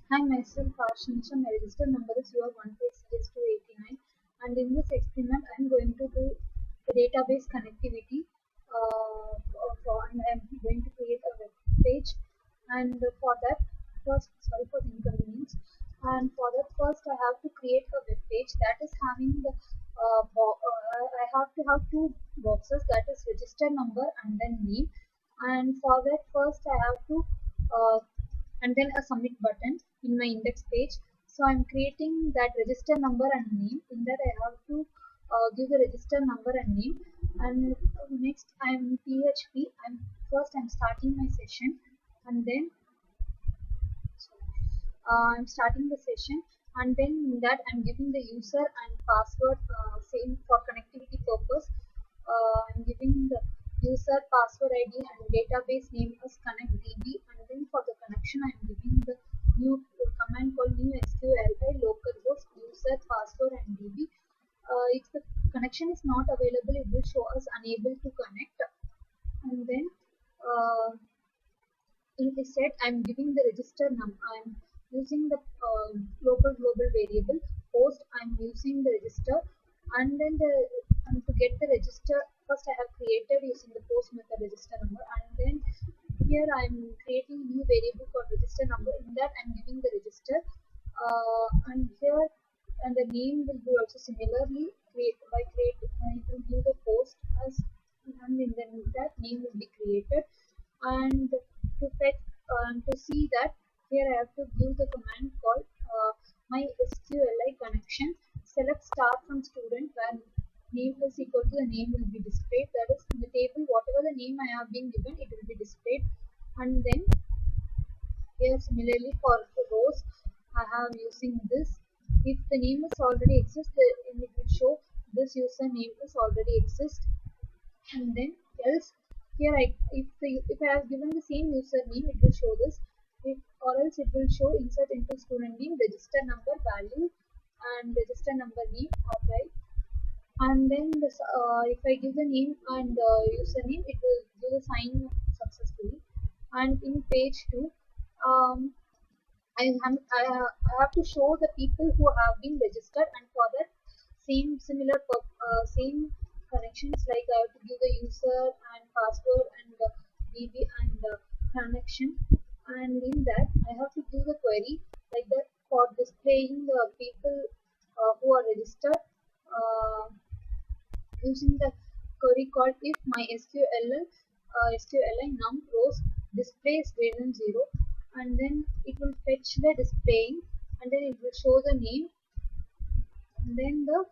Hi, myself Ashinisha. My register number is UR146-289, and in this experiment, I am going to do the database connectivity. And I am going to create a web page. And for that, first, sorry for the inconvenience. And for that, first I have to create a web page that is having the I have to have two boxes, that is register number and then name. And for that, first I have to uh, and then a submit button in my index page. So I'm creating that register number and name. In that I have to give the register number and name. And next I'm PHP. I'm starting my session, and then I'm starting the session, and then in that I'm giving the user and password same for connectivity purpose. I'm giving the user password ID and database name as connectdb, and then for the connection I'm giving the new command called new SQLi localhost user password and db. If the connection is not available, it will show us unable to connect. And then uh, in the set I'm giving the register num. I'm using the local global variable post. I'm using the register, and then to get the register, first I have created using the post method register number, and then here I'm creating new variable for register number. In that I'm giving the register, and here and the name will be also similarly create it will give the post as, and in then that name will be created. And to fetch to see that, here I have to give the command called my SQLi connection select star from student where name is equal to the name will be displayed, that is in the table whatever the name I have been given it will be displayed. And then here similarly for the rows I have using this, if the name is already exist it will show this username is already exist. And then else, here if I have given the same username it will show this, if or else it will show insert into student name register number value and register number name or right. And then this if I give the name and username it will do the sign successfully. And in page 2, um, I have to show the people who have been registered, and for that same connections, like I have to give the user and password and DB and connection. And in that I have to give the query like that for displaying the people who are registered, using the query called if my SQLi num rows display is greater than 0, and then it will fetch the displaying, and then it will show the name and then the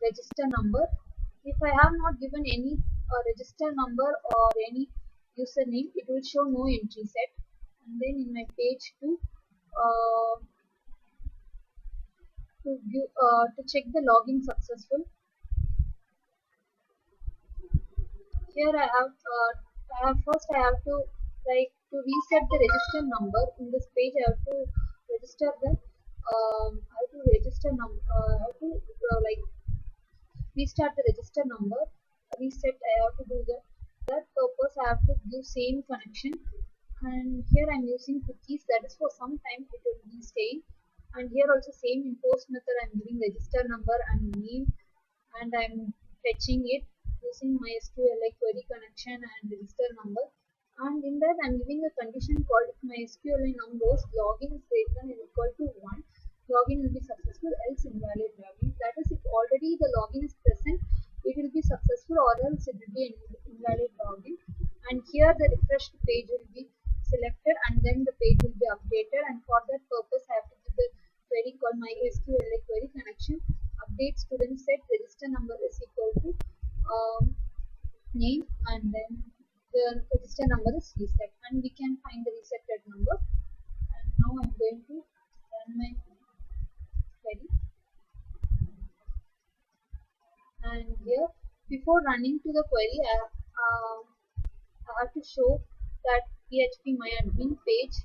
register number. If I have not given any register number or any username, it will show no entry set. And then in my page 2, uh, to check the login successful, here I have to like to reset the register number. In this page I have to register the I have to register I have to like restart the register number, reset I have to do that purpose I have to do same connection. And here I'm using cookies, that is for some time it will be staying. And here also same in post method I'm giving register number and name, and I'm fetching it using my SQLi query connection and register number. And in that I'm giving a condition called if my SQLi numbers login is greater than or equal to 1, login will be successful, else invalid login. That is if already the login is present it will be successful, or else it will be an invalid login. And here the refreshed page will be selected, and then the page will be updated. And for that purpose I have to give the query called my SQLi query connection update student set register number is equal to name, and then the register number is reset, and we can find the resetted number. And now I'm going to run my query. And here before running to the query I have to show that PHP my admin page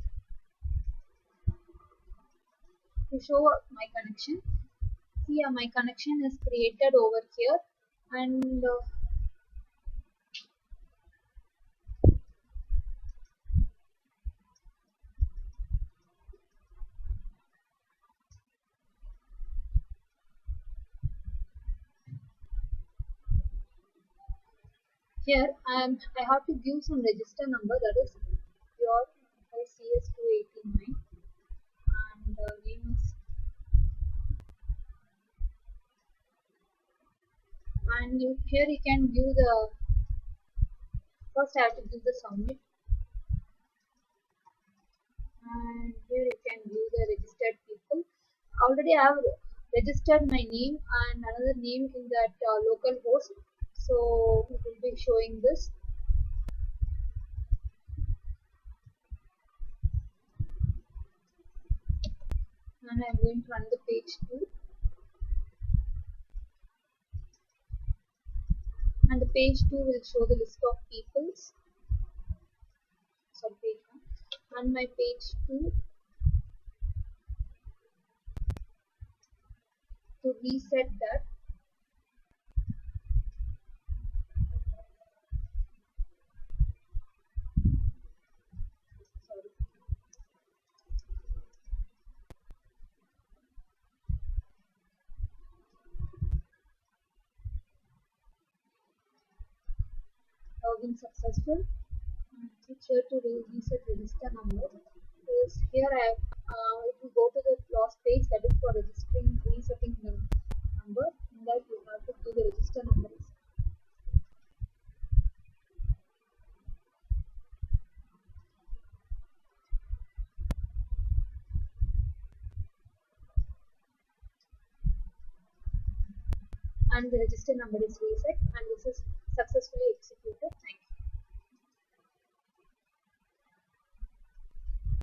to show my connection. See, my connection is created over here, and Here I have to give some register number, that is your CS289, and name is, and here you can give the, first I have to give the submit, and here you can view the registered people. Already I have registered my name and another name in that local host, so it will be showing this. And I'm going to run the page 2, and the page 2 will show the list of peoples. So page 1 and my page 2, to reset that, sorry, login successful. Click here to reset register number. Is here I have, if you go to the last page, that is for registering resetting the number. In that you have to do the register number. And the register number is reset, and this is successfully executed. Thank you.